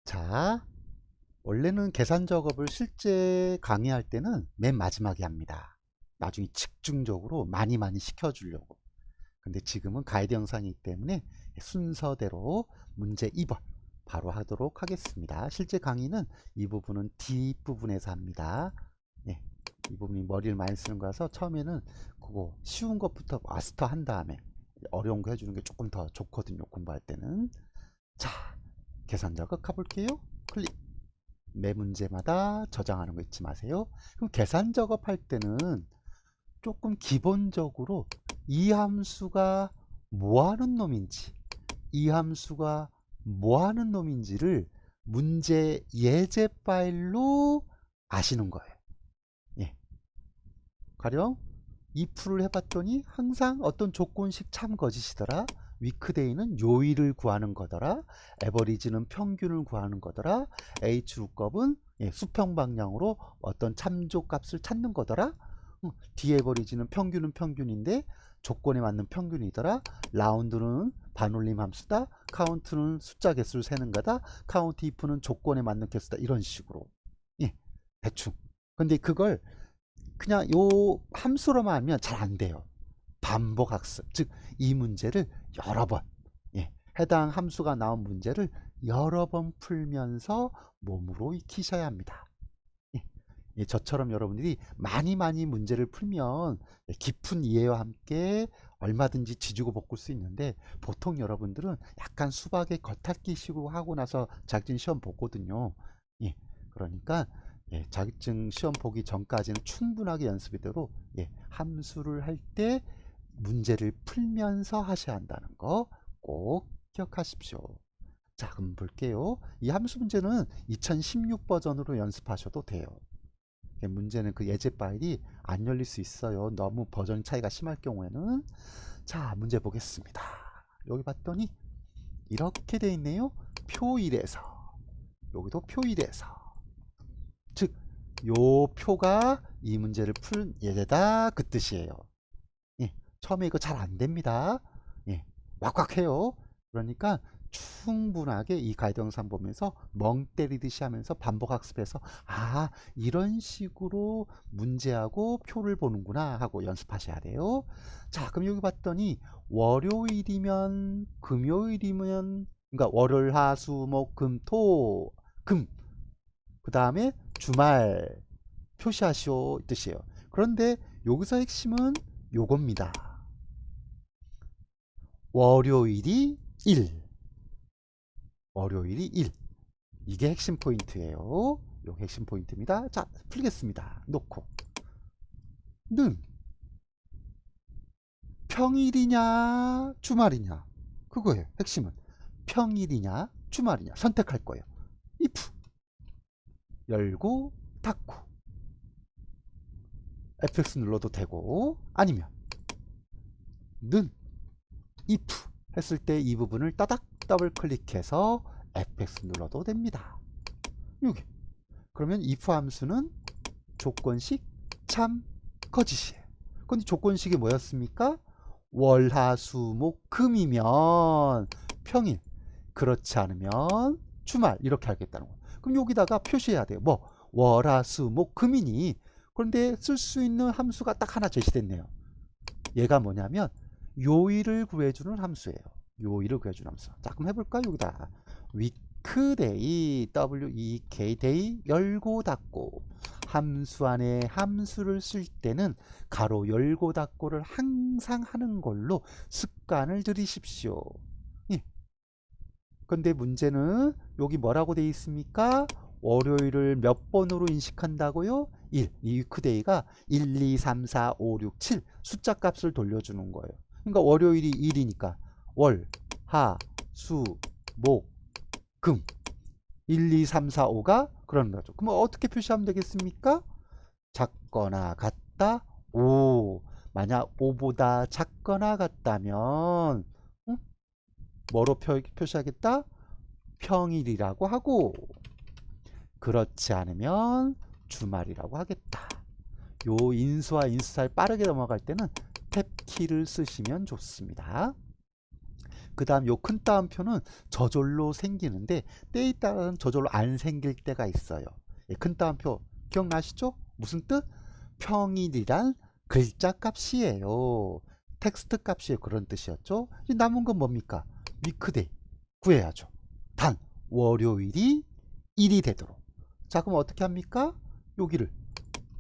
자, 원래는 계산 작업을 실제 강의할 때는 맨 마지막에 합니다. 나중에 집중적으로 많이 시켜주려고. 근데 지금은 가이드 영상이기 때문에 순서대로 문제 2번 바로 하도록 하겠습니다. 실제 강의는 이 부분은 뒷부분에서 합니다. 네, 이 부분이 머리를 많이 쓰는 거라서 처음에는 그거 쉬운 것부터 마스터 한 다음에 어려운 거 해주는 게 조금 더 좋거든요. 공부할 때는. 자, 계산 작업 가볼게요. 클릭. 매 문제마다 저장하는 거 잊지 마세요. 그럼 계산 작업할 때는 조금 기본적으로 이 함수가 뭐 하는 놈인지, 이 함수가 뭐 하는 놈인지를 문제 예제 파일로 아시는 거예요. 예. 가령 if를 해봤더니 항상 어떤 조건식 참 거짓이더라. 위크데이는 요일을 구하는 거더라. 에버리지는 평균을 구하는 거더라. h루값은 수평 방향으로 어떤 참조 값을 찾는 거더라. d에버리지는 평균은 평균인데 조건에 맞는 평균이더라. 라운드는 반올림 함수다. 카운트는 숫자 개수를 세는 거다. 카운트 if는 조건에 맞는 개수다. 이런 식으로. 예, 대충. 근데 그걸 그냥 요 함수로만 하면 잘 안 돼요. 반복 학습. 즉, 이 문제를 여러 번, 해당 함수가 나온 문제를 여러 번 풀면서 몸으로 익히셔야 합니다. 저처럼 여러분들이 많이 문제를 풀면 깊은 이해와 함께 얼마든지 지지고 볶을 수 있는데, 보통 여러분들은 약간 수박에 겉핥기식으로 하고 나서 자격증 시험 보거든요. 그러니까 자격증 시험 보기 전까지는 충분하게 연습이대로 함수를 할 때 문제를 풀면서 하셔야 한다는 거 꼭 기억하십시오. 자, 그럼 볼게요. 이 함수 문제는 2016 버전으로 연습하셔도 돼요. 문제는 그 예제 파일이 안 열릴 수 있어요. 너무 버전 차이가 심할 경우에는. 자, 문제 보겠습니다. 여기 봤더니 이렇게 돼 있네요. 표 1에서, 여기도 표 1에서, 즉 요 표가 이 문제를 풀 예제다, 그 뜻이에요. 처음에 이거 잘 안 됩니다. 왁왁해요. 그러니까 충분하게 이 가이드 영상 보면서 멍 때리듯이 하면서 반복 학습해서, 아, 이런 식으로 문제하고 표를 보는구나 하고 연습하셔야 돼요. 자, 그럼 여기 봤더니 월요일이면, 금요일이면, 그러니까 월요일 화수목 금토 금, 그 다음에 주말 표시하시오 이 뜻이에요. 그런데 여기서 핵심은 요겁니다. 월요일이 1, 월요일이 1. 이게 핵심 포인트예요. 요 핵심 포인트입니다. 자, 풀겠습니다. 놓고 는 평일이냐 주말이냐, 그거예요. 핵심은 평일이냐 주말이냐 선택할 거예요. if 열고 닫고 fx 눌러도 되고, 아니면 는 if 했을 때 이 부분을 따닥 더블 클릭해서 fx 눌러도 됩니다. 여기 그러면 if 함수는 조건식 참 거짓이에요. 근데 조건식이 뭐였습니까? 월화수목 금이면 평일, 그렇지 않으면 주말, 이렇게 하겠다는 거예요. 그럼 여기다가 표시해야 돼요. 뭐 월화수목 금이니. 그런데 쓸 수 있는 함수가 딱 하나 제시됐네요. 얘가 뭐냐면 요일을 구해주는 함수예요. 요일을 구해주는 함수. 자, 그럼 해볼까요? 여기다 weekday, week day 열고 닫고, 함수 안에 함수를 쓸 때는 가로 열고 닫고를 항상 하는 걸로 습관을 들이십시오. 예. 근데 문제는 여기 뭐라고 되어 있습니까? 월요일을 몇 번으로 인식한다고요? 1. 이 위크데이가 1, 2, 3, 4, 5, 6, 7 숫자 값을 돌려주는 거예요. 그러니까 월요일이 1이니까 월, 하, 수, 목, 금 1, 2, 3, 4, 5가 그러는 거죠. 그럼 어떻게 표시하면 되겠습니까? 작거나 같다 5. 만약 5보다 작거나 같다면 뭐로 표시하겠다? 평일이라고 하고, 그렇지 않으면 주말이라고 하겠다. 요 인수와 인수사를 빠르게 넘어갈 때는 탭 키를 쓰시면 좋습니다. 그 다음 요 큰 따옴표는 저절로 생기는데 때에 따라서는 저절로 안 생길 때가 있어요. 예, 큰 따옴표 기억나시죠? 무슨 뜻? 평일이란 글자 값이에요. 텍스트 값이에요. 그런 뜻이었죠. 이제 남은 건 뭡니까? 위크데이 구해야죠. 단 월요일이 1이 되도록. 자, 그럼 어떻게 합니까? 여기를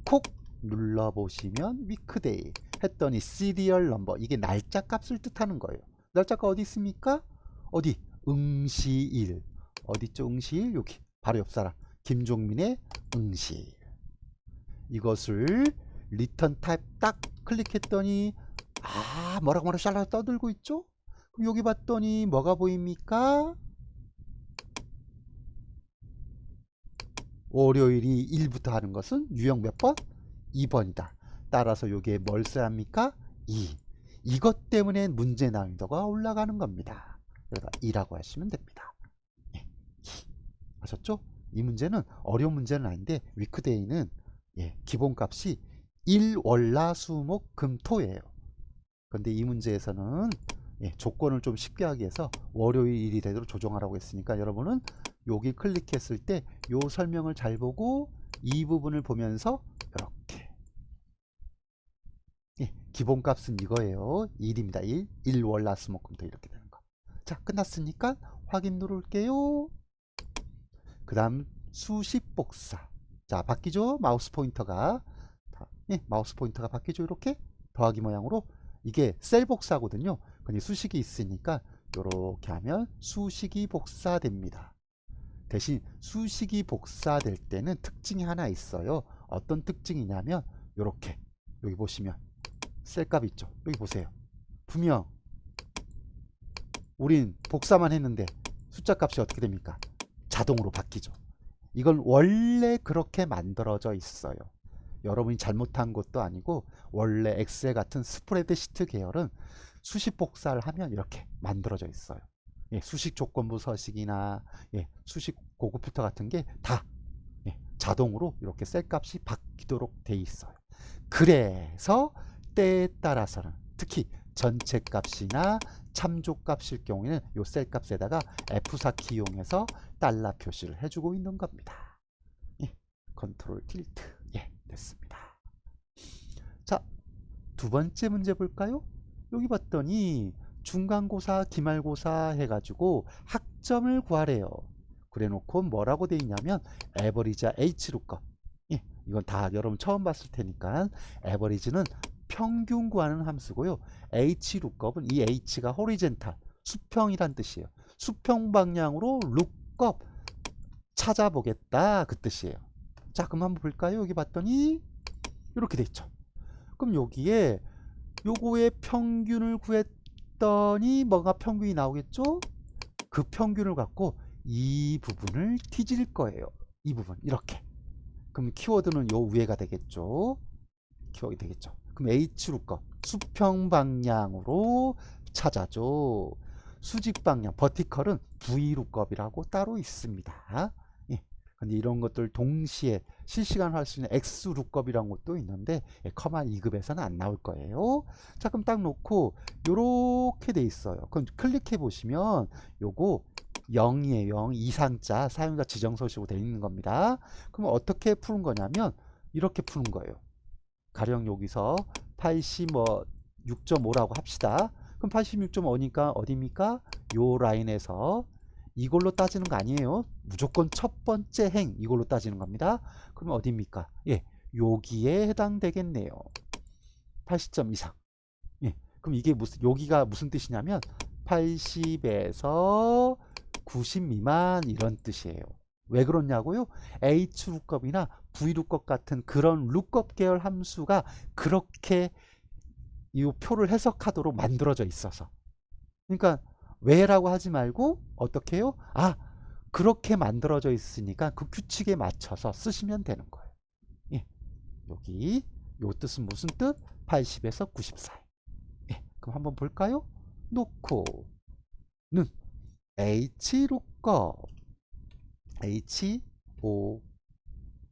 콕 눌러보시면 위크데이 했더니 시리얼 넘버, 이게 날짜 값을 뜻하는 거예요. 날짜가 어디 있습니까? 어디? 응시일. 어디죠? 응시일. 여기 바로 옆 사람 김종민의 응시일. 이것을 리턴 타입 딱 클릭했더니 뭐라고 샬라 떠들고 있죠? 그럼 여기 봤더니 뭐가 보입니까? 월요일이 1부터 하는 것은 유형 몇 번? 2번이다. 따라서 여기에 뭘 써야 합니까? 2. 이것 때문에 문제 난이도가 올라가는 겁니다. 그래서 2라고 하시면 됩니다. 예, 2. 아셨죠? 이 문제는 어려운 문제는 아닌데 위크데이는 기본값이 1, 월, 화, 수, 목, 금, 토예요. 근데 이 문제에서는 조건을 좀 쉽게 하기 위해서 월요일이 되도록 조정하라고 했으니까 여러분은 여기 클릭했을 때 요 설명을 잘 보고 이 부분을 보면서 이렇게 기본값은 이거예요. 1입니다. 1. 1, 월, 화, 수, 목, 금, 토 이렇게 되는 거. 자, 끝났으니까 확인 누를게요. 그 다음 수식 복사. 자, 바뀌죠? 마우스 포인터가. 마우스 포인터가 바뀌죠? 이렇게 더하기 모양으로. 이게 셀 복사거든요. 근데 수식이 있으니까 이렇게 하면 수식이 복사됩니다. 대신 수식이 복사될 때는 특징이 하나 있어요. 어떤 특징이냐면 이렇게 여기 보시면 셀값 있죠. 여기 보세요. 분명 우린 복사만 했는데 숫자 값이 어떻게 됩니까? 자동으로 바뀌죠. 이건 원래 그렇게 만들어져 있어요. 여러분이 잘못한 것도 아니고 원래 엑셀 같은 스프레드시트 계열은 수식 복사를 하면 이렇게 만들어져 있어요. 수식 조건부 서식이나 수식 고급 필터 같은 게 다 자동으로 이렇게 셀 값이 바뀌도록 돼 있어요. 그래서 때에 따라서는 특히 전체 값이나 참조 값일 경우에는 이 셀 값에다가 F4 키 이용해서 달러 표시를 해주고 있는 겁니다. 컨트롤 틸트. 됐습니다. 자, 두 번째 문제 볼까요? 여기 봤더니 중간고사, 기말고사 해가지고 학점을 구하래요. 그래놓고 뭐라고 돼 있냐면 에버리지와 H룩값. 이건 다 여러분 처음 봤을 테니까 에버리지는 평균 구하는 함수고요. H룩값은 이 H가 호리젠탈, 수평이란 뜻이에요. 수평 방향으로 룩값 찾아보겠다 그 뜻이에요. 자, 그럼 한번 볼까요? 여기 봤더니 이렇게 돼 있죠. 그럼 여기에 요거의 평균을 구했더니 뭐가 평균이 나오겠죠? 그 평균을 갖고 이 부분을 뒤질 거예요. 이 부분 이렇게. 그럼 키워드는 요 위에가 되겠죠. 키워드 되겠죠. 그럼 H룩값 수평 방향으로 찾아줘. 수직 방향 버티컬은 V룩값이라고 따로 있습니다. 근데 이런 것들 동시에 실시간으로 할 수 있는 X룩값이라는 것도 있는데 커마 2급에서는 안 나올 거예요. 자, 그럼 딱 놓고 요렇게 돼 있어요. 그럼 클릭해 보시면 요거 0이에요. 0 이상자 사용자 지정 서식으로 되어 있는 겁니다. 그럼 어떻게 푸는 거냐면 이렇게 푸는 거예요. 가령 여기서 86.5라고 합시다. 그럼 86.5니까 어디입니까? 요 라인에서 이걸로 따지는 거 아니에요. 무조건 첫 번째 행 이걸로 따지는 겁니다. 그러면 어디입니까? 여기에 해당되겠네요. 80점 이상. 그럼 이게 여기가 무슨 뜻이냐면 80에서 90 미만 이런 뜻이에요. 왜 그렇냐고요? H룩값이나 V룩값 같은 그런 룩값 계열 함수가 그렇게 이 표를 해석하도록 만들어져 있어서. 그러니까 왜라고 하지 말고 어떻게 해요? 그렇게 만들어져 있으니까 그 규칙에 맞춰서 쓰시면 되는 거예요. 여기 요 뜻은 무슨 뜻? 80에서 90 사이. 그럼 한번 볼까요? 놓고는 H룩값 HO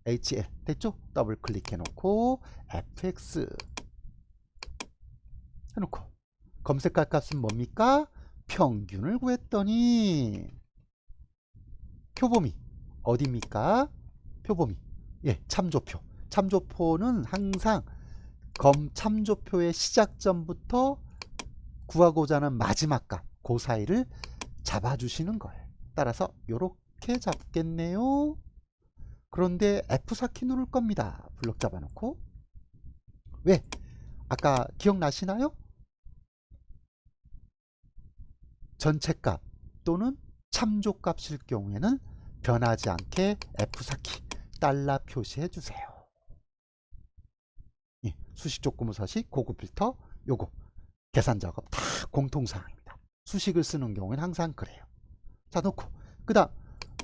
HL 됐죠? 더블 클릭해 놓고 FX 해놓고 검색할 값은 뭡니까? 평균을 구했더니 표범위 어디입니까? 표범위. 예, 참조표. 참조표는 항상 참조표의 시작점부터 구하고자 하는 마지막 값, 그 사이를 잡아주시는 거예요. 따라서 이렇게 잡겠네요. 그런데 F4키 누를 겁니다. 블록 잡아놓고. 왜? 아까 기억나시나요? 전체값 또는 참조값일 경우에는 변하지 않게 F4키 달러 표시해 주세요. 예, 수식 조건부 서식, 고급 필터, 요거 계산 작업 다 공통사항입니다. 수식을 쓰는 경우에는 항상 그래요. 자, 놓고 그 다음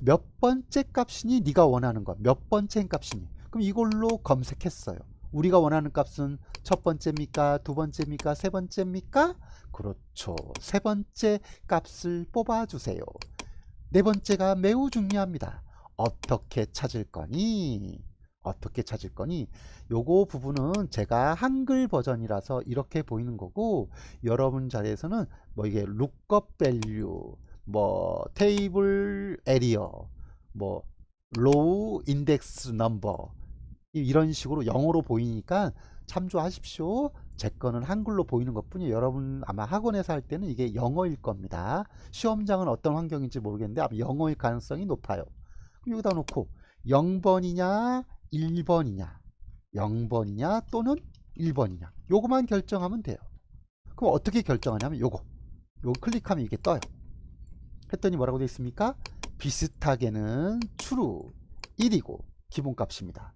몇 번째 값이니 네가 원하는 것, 몇 번째 값이니, 그럼 이걸로 검색했어요. 우리가 원하는 값은 첫 번째입니까? 두 번째입니까? 세 번째입니까? 그렇죠. 세 번째 값을 뽑아주세요. 네 번째가 매우 중요합니다. 어떻게 찾을 거니? 어떻게 찾을 거니? 요거 부분은 제가 한글 버전이라서 이렇게 보이는 거고, 여러분 자리에서는 뭐 이게 lookup value, 뭐 테이블 에리어, 뭐 로우 인덱스 넘버 이런 식으로 영어로 보이니까 참조하십시오. 제 거는 한글로 보이는 것 뿐이에요. 여러분 아마 학원에서 할 때는 이게 영어일 겁니다. 시험장은 어떤 환경인지 모르겠는데 아마 영어일 가능성이 높아요. 그럼 여기다 놓고 0번이냐 1번이냐 0번이냐 또는 1번이냐 요거만 결정하면 돼요. 그럼 어떻게 결정하냐면 요거 클릭하면 이게 떠요. 했더니 뭐라고 되어 있습니까? 비슷하게는 true 1이고 기본값입니다.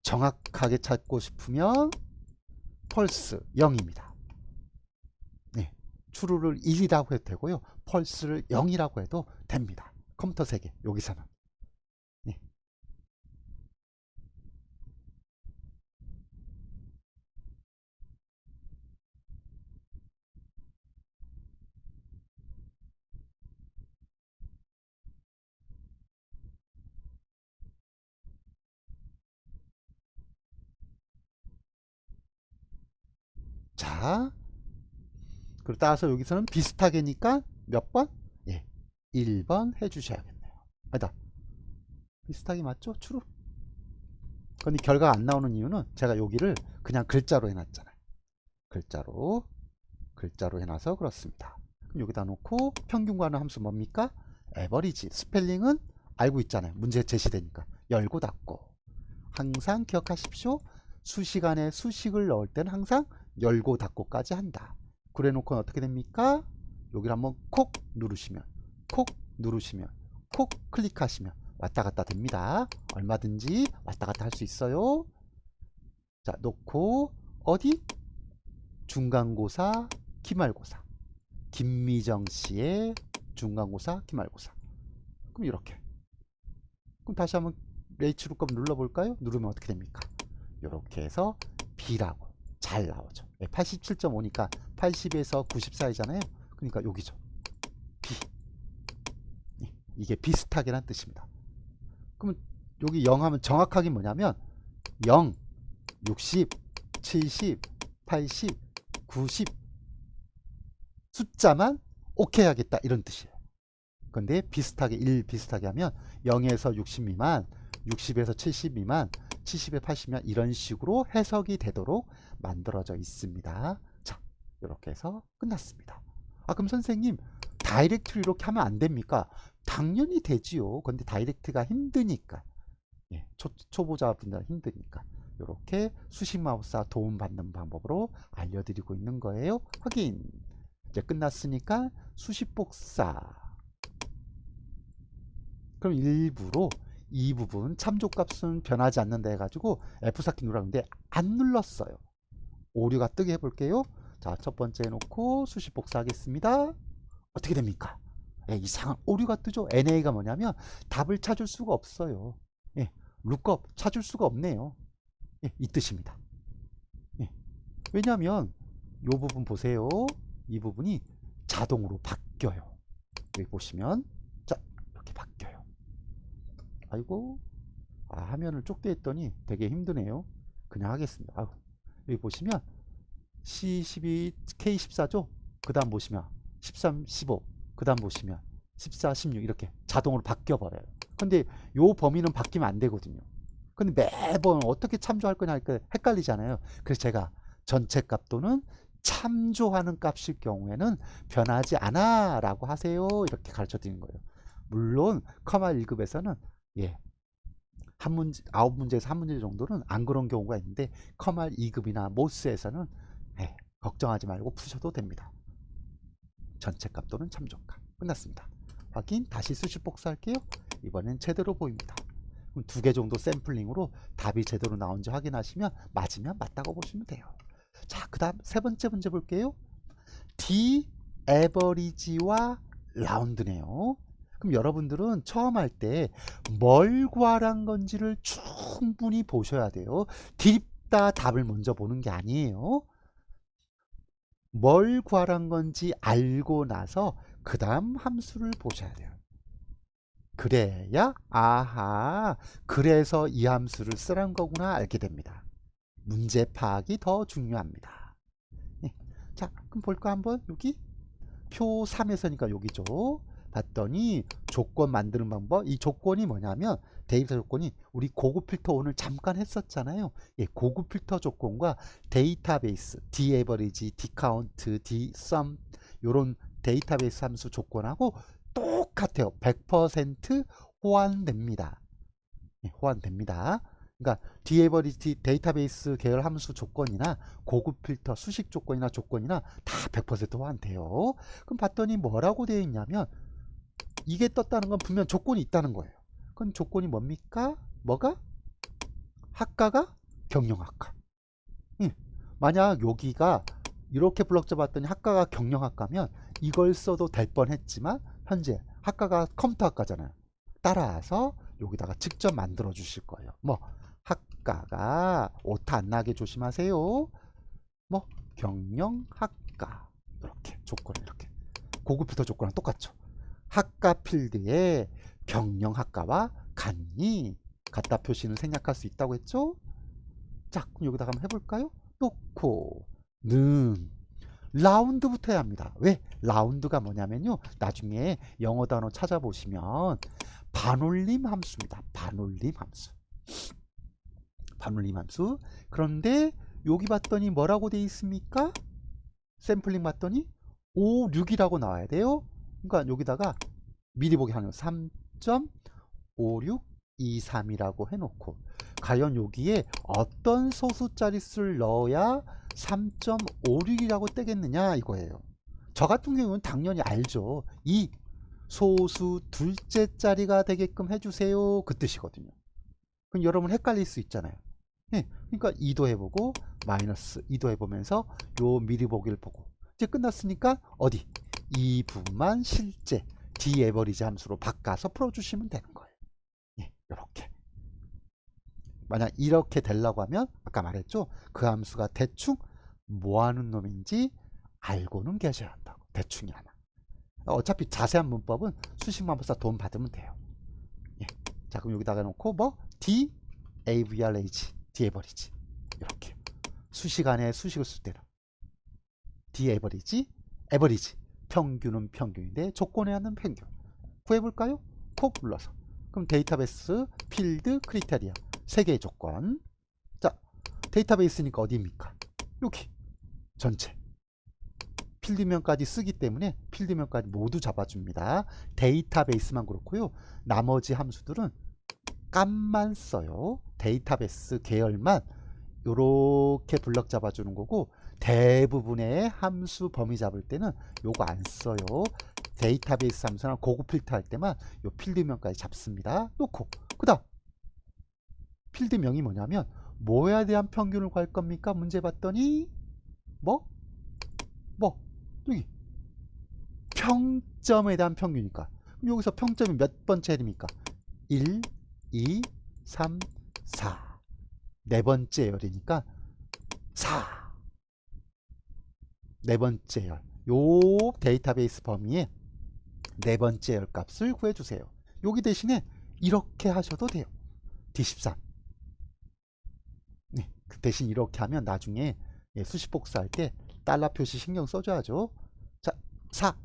정확하게 찾고 싶으면 펄스 0입니다. 네, true를 1이라고 해도 되고요. 펄스를 0이라고 해도 됩니다. 컴퓨터 세계 여기서는. 네. 자, 그리고 따라서 여기서는 비슷하게니까 몇 번? 예, 1번 해주셔야겠네요. 아니다. 비슷하게 맞죠? true. 근데 결과가 안 나오는 이유는 제가 여기를 그냥 글자로 해놨잖아요. 글자로 해놔서 그렇습니다. 그럼 여기다 놓고 평균과는 함수 뭡니까? 에버리지. 스펠링은 알고 있잖아요. 문제 제시되니까 열고 닫고. 항상 기억하십시오. 수식 안에 수식을 넣을 때는 항상 열고 닫고까지 한다. 그래 놓고는 어떻게 됩니까? 여기를 한번 콕 누르시면 콕 클릭하시면 왔다 갔다 됩니다. 얼마든지 왔다 갔다 할 수 있어요. 자, 놓고 어디? 중간고사, 기말고사. 김미정 씨의 중간고사, 기말고사. 그럼 이렇게. 그럼 다시 한번 H 룩업 눌러볼까요? 누르면 어떻게 됩니까? 이렇게 해서 B라고 잘 나오죠. 87.5니까 80에서 90 사이잖아요. 그러니까 여기죠. B. 이게 비슷하게란 뜻입니다. 그러면 여기 0 하면 정확하게 뭐냐면 0, 60, 70, 80, 90 숫자만 오케이 하겠다 이런 뜻이에요. 근데 비슷하게 1 비슷하게 하면 0에서 60 미만, 60에서 70 미만, 70에 80 미만 이런 식으로 해석이 되도록 만들어져 있습니다. 자, 이렇게 해서 끝났습니다. 아, 그럼 선생님 다이렉트로 이렇게 하면 안 됩니까? 당연히 되지요. 근데 다이렉트가 힘드니까. 예, 초보자분들은 힘드니까. 이렇게 수식마법사 도움받는 방법으로 알려드리고 있는 거예요. 확인. 이제 끝났으니까 수식복사. 그럼 일부러 이 부분 참조값은 변하지 않는다 해가지고 F4키 누르는데 안 눌렀어요. 오류가 뜨게 해볼게요. 자, 첫 번째 해놓고 수식복사 하겠습니다. 어떻게 됩니까? 예, 이상한 오류가 뜨죠. NA가 뭐냐면 답을 찾을 수가 없어요. 예, 룩업 찾을 수가 없네요. 예, 이 뜻입니다. 예, 왜냐하면 이 부분 보세요. 이 부분이 자동으로 바뀌어요. 여기 보시면 자, 이렇게 바뀌어요. 아이고, 아, 화면을 좁게 했더니 되게 힘드네요. 그냥 하겠습니다. 아유, 여기 보시면 C12, K14죠? 그 다음 보시면 13, 15. 그 다음 보시면 14, 16 이렇게 자동으로 바뀌어 버려요. 근데 요 범위는 바뀌면 안 되거든요. 근데 매번 어떻게 참조할 거냐 할까 헷갈리잖아요. 그래서 제가 전체 값 또는 참조하는 값일 경우에는 변하지 않아 라고 하세요. 이렇게 가르쳐 드리는 거예요. 물론 커마 1급에서는 예, 한 문제, 9문제에서 한 문제 정도는 안 그런 경우가 있는데 커말 2급이나 모스에서는 예, 걱정하지 말고 푸셔도 됩니다. 전체값 또는 참조값. 끝났습니다. 확인, 다시 수식 복사할게요. 이번엔 제대로 보입니다. 그럼 2개 정도 샘플링으로 답이 제대로 나온지 확인하시면 맞으면 맞다고 보시면 돼요. 자, 그 다음 세 번째 문제 볼게요. D 에버리지와 라운드네요. 그럼 여러분들은 처음 할 때 뭘 구하란 건지를 충분히 보셔야 돼요. 딥다 답을 먼저 보는 게 아니에요. 뭘 구하란 건지 알고 나서 그 다음 함수를 보셔야 돼요. 그래야 아하, 그래서 이 함수를 쓰란 거구나 알게 됩니다. 문제 파악이 더 중요합니다. 예. 자, 그럼 볼까 한번 여기 표 3에서니까 여기죠. 봤더니 조건 만드는 방법, 이 조건이 뭐냐면 데이터 조건이 우리 고급 필터 오늘 잠깐 했었잖아요. 예, 고급 필터 조건과 데이터베이스 dAverage, dCount, dsum 요런 데이터베이스 함수 조건하고 똑같아요. 100% 호환됩니다. 예, 호환됩니다. 그러니까 dAverage 데이터베이스 계열 함수 조건이나 고급 필터 수식 조건이나 조건이나 다 100% 호환돼요. 그럼 봤더니 뭐라고 되어 있냐면 이게 떴다는 건 분명 조건이 있다는 거예요. 그럼 조건이 뭡니까? 뭐가? 학과가 경영학과. 예. 만약 여기가 이렇게 블럭 잡았더니 학과가 경영학과면 이걸 써도 될 뻔했지만 현재 학과가 컴퓨터학과잖아요. 따라서 여기다가 직접 만들어 주실 거예요. 뭐 학과가 오타 안 나게 조심하세요. 뭐 경영학과 이렇게 조건 이렇게 고급 필터 조건랑 똑같죠. 학과 필드에 경영학과와 같니? 같다 표시는 생략할 수 있다고 했죠? 자, 그럼 여기다가 한번 해볼까요? 놓고 는 라운드부터 해야 합니다. 왜? 라운드가 뭐냐면요. 나중에 영어 단어 찾아보시면 반올림 함수입니다. 반올림 함수. 반올림 함수. 그런데 여기 봤더니 뭐라고 돼 있습니까? 샘플링 봤더니 5, 6이라고 나와야 돼요. 그러니까 여기다가 미리 보기 하는 3.5623이라고 해놓고 과연 여기에 어떤 소수 자릿수를 넣어야 3.56이라고 뜨겠느냐 이거예요. 저 같은 경우는 당연히 알죠. 이 소수 둘째 자리가 되게끔 해주세요 그 뜻이거든요. 그럼 여러분 헷갈릴 수 있잖아요. 예, 그러니까 2도 해보고 마이너스 2도 해보면서 요 미리 보기를 보고 이제 끝났으니까 어디 이 부분만 실제 dAverage 함수로 바꿔서 풀어주시면 되는 거예요. 예, 이렇게. 만약 이렇게 되려고 하면 아까 말했죠. 그 함수가 대충 뭐하는 놈인지 알고는 계셔야 한다고. 대충이 하나. 어차피 자세한 문법은 수식마법사 도움 받으면 돼요. 예. 자, 그럼 여기다가 놓고 뭐 dAverage, dAverage 이렇게 수식 안에 수식을 쓸 때는 dAverage, average 평균은 평균인데 조건에 하는 평균 구해볼까요? 콕 눌러서 그럼 데이터베이스 필드 크리테리아 3개의 조건. 자, 데이터베이스니까 어디입니까? 여기 전체 필드명까지 쓰기 때문에 필드명까지 모두 잡아줍니다. 데이터베이스만 그렇고요. 나머지 함수들은 값만 써요. 데이터베이스 계열만 요렇게 블럭 잡아주는 거고 대부분의 함수 범위 잡을 때는 요거 안 써요. 데이터베이스 함수나 고급 필터 할 때만 요 필드명까지 잡습니다. 놓고 그 다음 필드명이 뭐냐면 뭐에 대한 평균을 구할 겁니까? 문제 봤더니 뭐 여기 평점에 대한 평균이니까 그럼 여기서 평점이 몇 번째 열입니까? 1, 2, 3, 4 네 번째 열이니까 4 네 번째 열 요 데이터베이스 범위에 네 번째 열 값을 구해주세요. 여기 대신에 이렇게 하셔도 돼요. D13 네, 그 대신 이렇게 하면 나중에 수식 복사할 때 달러 표시 신경 써줘야죠. 자, 4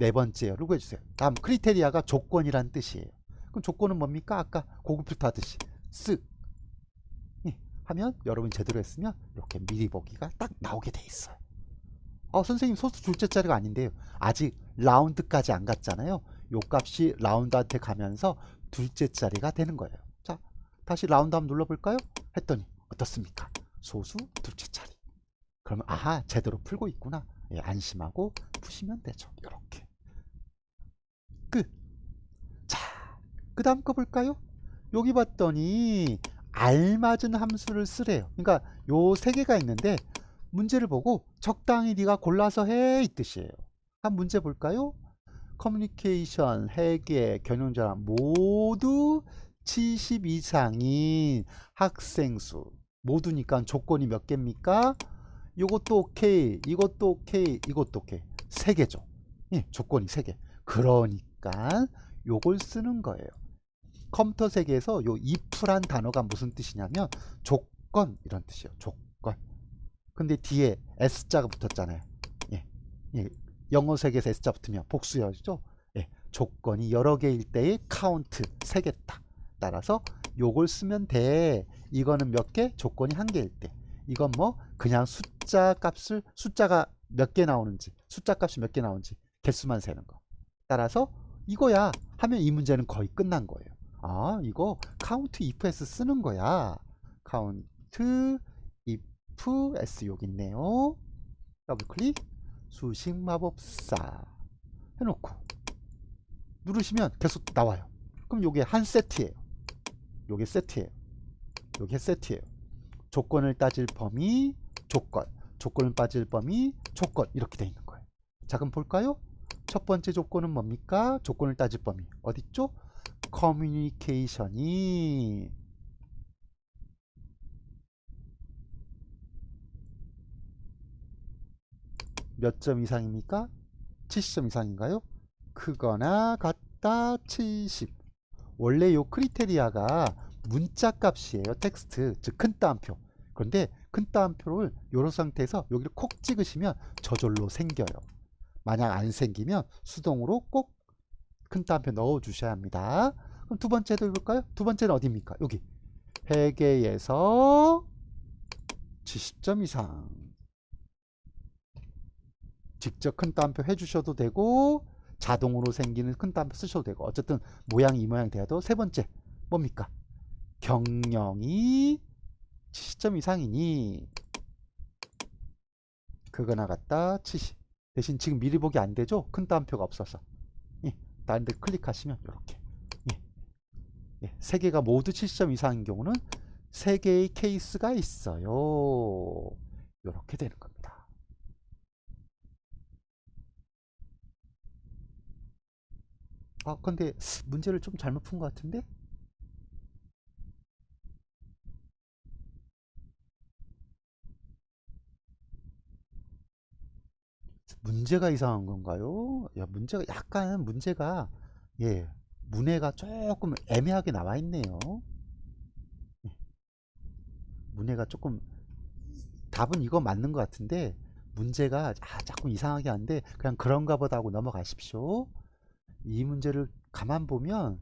네 번째 열을 구해주세요. 다음 크리테리아가 조건이란 뜻이에요. 그럼 조건은 뭡니까? 아까 고급필터 하듯이 쓱 하면 여러분이 제대로 했으면 이렇게 미리 보기가 딱 나오게 돼 있어요. 선생님 소수 둘째 자리가 아닌데요. 아직 라운드까지 안 갔잖아요. 요 값이 라운드한테 가면서 둘째 자리가 되는 거예요. 자, 다시 라운드 한번 눌러볼까요? 했더니 어떻습니까? 소수 둘째 자리. 그러면 아하, 제대로 풀고 있구나. 예, 안심하고 푸시면 되죠. 이렇게 끝. 자, 그 다음 거 볼까요? 여기 봤더니 알맞은 함수를 쓰래요. 그러니까 요 세 개가 있는데 문제를 보고 적당히 네가 골라서 해 이 뜻이에요. 한 문제 볼까요? 커뮤니케이션, 회계, 경영자랑 모두 70 이상인 학생 수. 모두니까 조건이 몇 개입니까? 이것도 오케이, 이것도 오케이, 이것도 오케이. 세 개죠. 예, 조건이 세 개. 그러니까 요걸 쓰는 거예요. 컴퓨터 세계에서 요 if란 단어가 무슨 뜻이냐면 조건 이런 뜻이에요. 조건. 근데 뒤에 s자가 붙었잖아요. 예, 예. 영어 세계에서 s자 붙으면 복수여죠. 예, 조건이 여러 개일 때의 카운트 세 개다. 따라서 요걸 쓰면 돼. 이거는 몇 개? 조건이 한 개일 때. 이건 뭐 그냥 숫자 값을 숫자가 몇 개 나오는지 숫자 값이 몇 개 나오는지 개수만 세는 거. 따라서 이거야 하면 이 문제는 거의 끝난 거예요. 이거 카운트 if s 쓰는 거야. 카운트 if s 여기 있네요. 더블 클릭 수식 마법사 해놓고 누르시면 계속 나와요. 그럼 요게 한 세트예요. 요게 세트예요. 요게 세트예요. 조건을 따질 범위 조건, 조건을 따질 범위 조건 이렇게 돼 있는 거예요. 자, 그럼 볼까요? 첫 번째 조건은 뭡니까? 조건을 따질 범위 어딨죠? 커뮤니케이션이 몇 점 이상입니까? 70점 이상인가요? 크거나 같다 70. 원래 요 크리테리아가 문자 값이에요. 텍스트, 즉 큰 따옴표. 그런데 큰 따옴표를 이런 상태에서 여기를 콕 찍으시면 저절로 생겨요. 만약 안 생기면 수동으로 꼭 큰 따옴표 넣어 주셔야 합니다. 그럼 두 번째도 해볼까요? 두 번째는 어디입니까? 여기 회계에서 70점 이상. 직접 큰 따옴표 해주셔도 되고 자동으로 생기는 큰 따옴표 쓰셔도 되고 어쨌든 모양이 이 모양 돼도. 세 번째 뭡니까? 경영이 70점 이상이니 그거나 같다 70. 대신 지금 미리 보기 안 되죠? 큰 따옴표가 없어서. 예, 다른 데 클릭하시면 이렇게 예, 예, 세 개가 모두 70점 이상인 경우는 세 개의 케이스가 있어요. 이렇게 되는 겁니다. 근데 문제를 좀 잘못 푼 것 같은데? 문제가 이상한 건가요? 야, 문제가 약간 문제가 예, 문해가 조금 애매하게 나와 있네요. 예, 문해가 조금 답은 이거 맞는 것 같은데 문제가 조금 이상하게 하는데 그냥 그런가 보다 하고 넘어가십시오. 이 문제를 가만 보면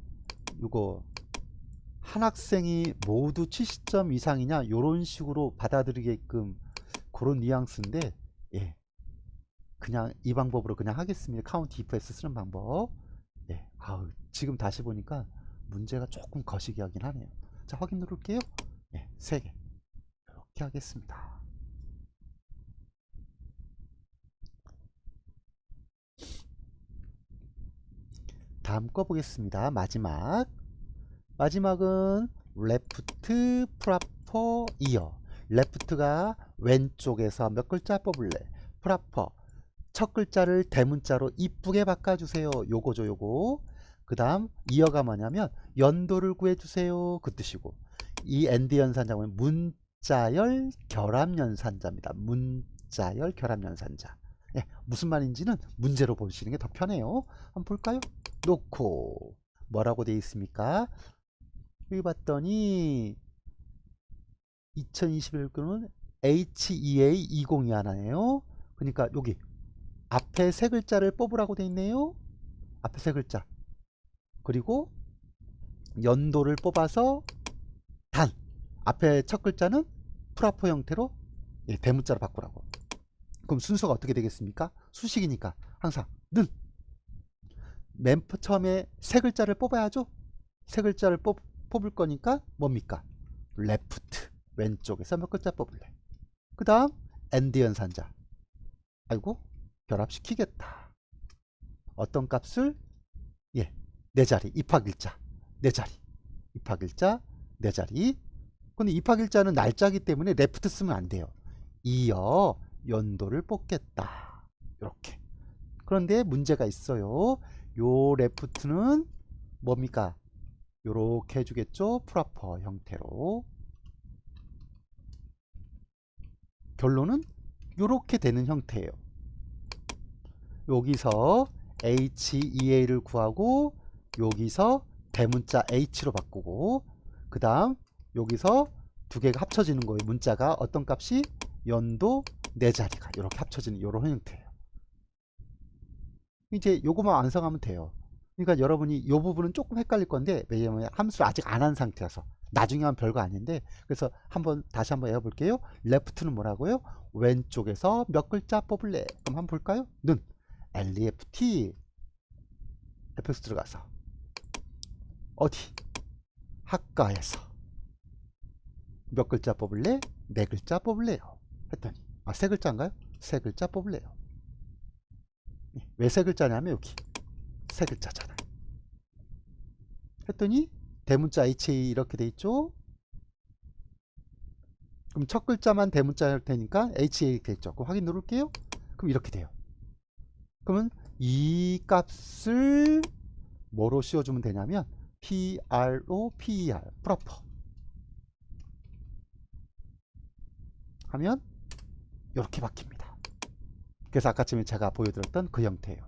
이거 한 학생이 모두 70점 이상이냐 이런 식으로 받아들이게끔 그런 뉘앙스인데 예, 그냥 이 방법으로 그냥 하겠습니다. 카운트 if s 쓰는 방법. 예, 지금 다시 보니까 문제가 조금 거시기하긴 하네요. 자, 확인 누를게요. 예, 3개 이렇게 하겠습니다. 다음 거 보겠습니다. 마지막은 left proper ear. left가 왼쪽에서 몇 글자 뽑을래? proper 첫 글자를 대문자로 이쁘게 바꿔주세요. 요거죠, 요거. 그 다음 이어가 뭐냐면 연도를 구해주세요. 그 뜻이고 이 엔드 연산자는 문자열 결합연산자입니다. 문자열 결합연산자. 예, 무슨 말인지는 문제로 보시는 게 더 편해요. 한번 볼까요? 놓고 뭐라고 되어 있습니까? 여기 봤더니 2021년은 HEA 2021이네요. 그러니까 여기 앞에 세 글자를 뽑으라고 돼 있네요. 앞에 세 글자. 그리고 연도를 뽑아서 단. 앞에 첫 글자는 프라포 형태로 대문자로 바꾸라고. 그럼 순서가 어떻게 되겠습니까? 수식이니까 항상 는. 맨 처음에 세 글자를 뽑아야죠. 세 글자를 뽑을 거니까 뭡니까? 레프트. 왼쪽에서 몇 글자 뽑을래. 그 다음 엔드 연산자. 아이고 결합시키겠다. 어떤 값을? 예, 네 자리. 입학일자 네 자리. 입학일자 네 자리. 근데 입학일자는 날짜기 때문에 레프트 쓰면 안 돼요. 이어 연도를 뽑겠다. 이렇게. 그런데 문제가 있어요. 요 레프트는 뭡니까? 요렇게 해주겠죠. 프로퍼 형태로. 결론은 요렇게 되는 형태예요. 여기서 HEA를 구하고 여기서 대문자 H로 바꾸고 그 다음 여기서 두 개가 합쳐지는 거예요. 문자가 어떤 값이? 연도 네 자리가 이렇게 합쳐지는 이런 형태예요. 이제 요거만 완성하면 돼요. 그러니까 여러분이 이 부분은 조금 헷갈릴 건데 왜냐면 함수를 아직 안 한 상태여서 나중에 하면 별거 아닌데 그래서 다시 한번 해볼게요. 레프트는 뭐라고요? 왼쪽에서 몇 글자 뽑을래? 그럼 한번 볼까요? 는 LEFT fx 들어가서 어디? 학과에서 몇 글자 뽑을래? 네 글자 뽑을래요. 했더니 세 글자인가요? 세 글자 뽑을래요. 왜 세 글자냐면 여기 세 글자잖아요. 했더니 대문자 HA 이렇게 돼 있죠. 그럼 첫 글자만 대문자일 테니까 HA 이렇게 있죠. 그럼 확인 누를게요. 그럼 이렇게 돼요. 그러면 이 값을 뭐로 씌워주면 되냐면 PROPER 프로퍼 하면 이렇게 바뀝니다. 그래서 아까쯤에 제가 보여드렸던 그 형태예요.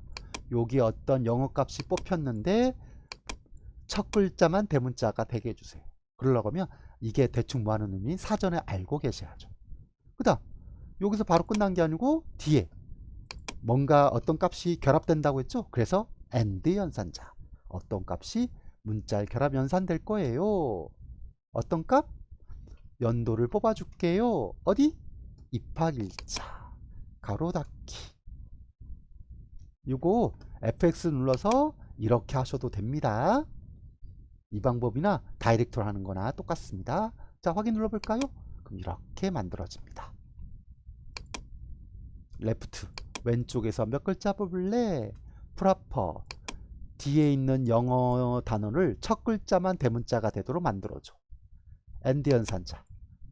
여기 어떤 영어 값이 뽑혔는데 첫 글자만 대문자가 되게 해주세요. 그러려고 하면 이게 대충 뭐 하는 의미 사전에 알고 계셔야죠. 그 다음 여기서 바로 끝난 게 아니고 뒤에 뭔가 어떤 값이 결합된다고 했죠. 그래서 AND 연산자 어떤 값이 문자에 결합 연산될 거예요. 어떤 값? 연도를 뽑아줄게요. 어디? 입학일자 가로 닫기. 이거 FX 눌러서 이렇게 하셔도 됩니다. 이 방법이나 다이렉트로 하는 거나 똑같습니다. 자, 확인 눌러볼까요? 그럼 이렇게 만들어집니다. 레프트 왼쪽에서 몇 글자 뽑을래? 프로퍼 뒤에 있는 영어 단어를 첫 글자만 대문자가 되도록 만들어줘. 엔드 연산자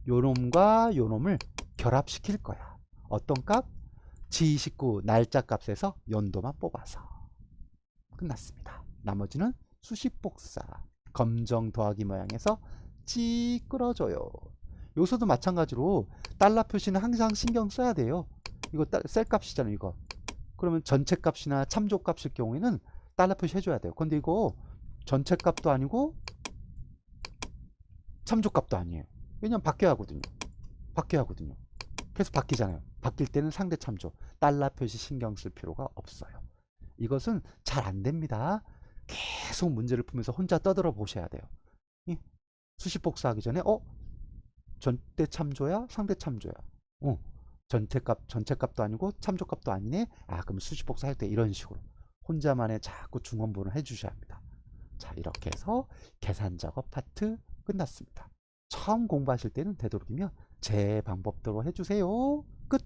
요놈과 요놈을 결합시킬 거야. 어떤 값? G29 날짜 값에서 연도만 뽑아서 끝났습니다. 나머지는 수식 복사 검정 더하기 모양에서 찌 끌어줘요. 요소도 마찬가지로 달러 표시는 항상 신경 써야 돼요. 이거 셀 값이잖아요. 이거 그러면 전체 값이나 참조 값일 경우에는 달러 표시 해줘야 돼요. 근데 이거 전체 값도 아니고 참조 값도 아니에요. 왜냐면 바뀌어야 하거든요. 계속 바뀌잖아요. 바뀔 때는 상대 참조 달러 표시 신경 쓸 필요가 없어요. 이것은 잘 안 됩니다. 계속 문제를 풀면서 혼자 떠들어 보셔야 돼요. 수식 복사하기 전에 전대 참조야 상대 참조야 전체 값도 아니고 참조 값도 아니네. 그럼 수식 복사할 때 이런 식으로 혼자만의 자꾸 중원분을 해주셔야 합니다. 자, 이렇게 해서 계산 작업 파트 끝났습니다. 처음 공부하실 때는 되도록이면 제 방법대로 해주세요. 끝.